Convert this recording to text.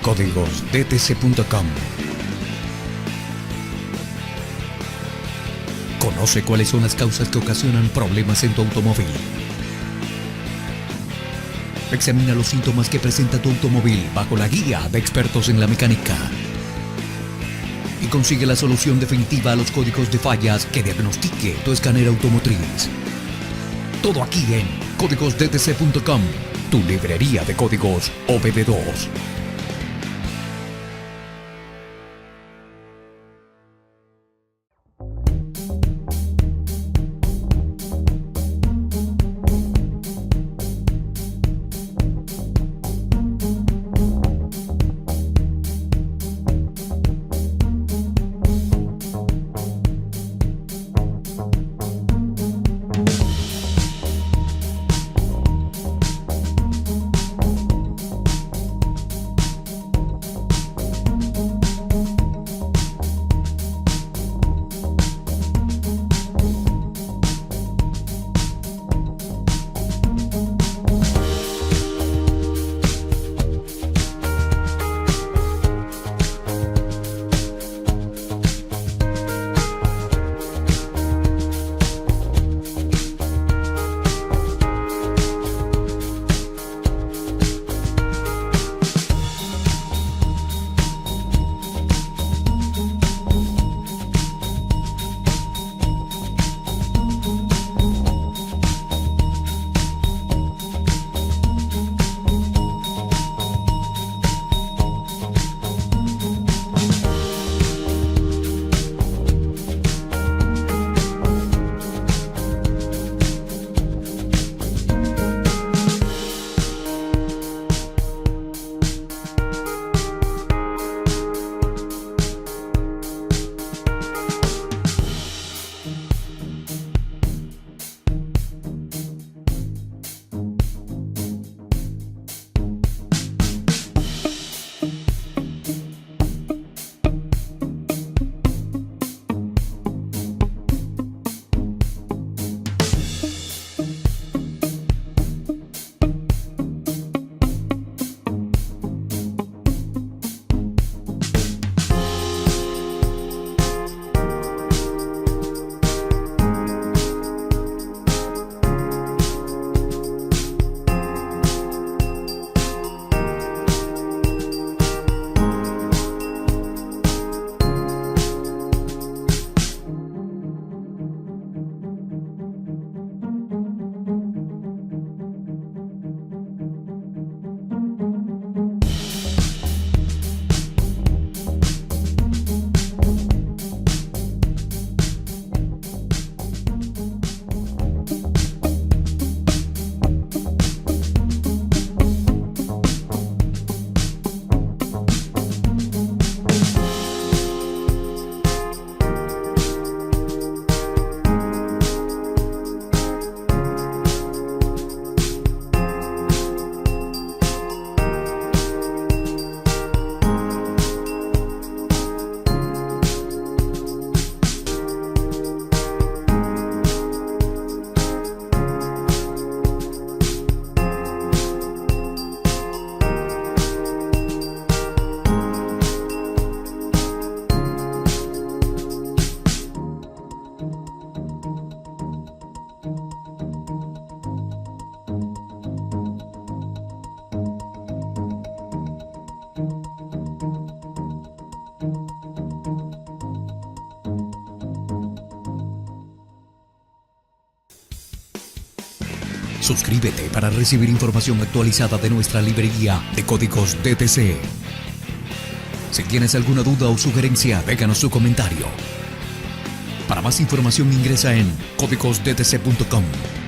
códigosdtc.com. Conoce cuáles son las causas que ocasionan problemas en tu automóvil. Examina los síntomas que presenta tu automóvil bajo la guía de expertos en la mecánica. Y consigue la solución definitiva a los códigos de fallas que diagnostique tu escáner automotriz. Todo aquí en códigosdtc.com, tu librería de códigos OBD2. Suscríbete para recibir información actualizada de nuestra librería de códigos DTC. Si tienes alguna duda o sugerencia, déjanos tu comentario. Para más información ingresa en códigosdtc.com.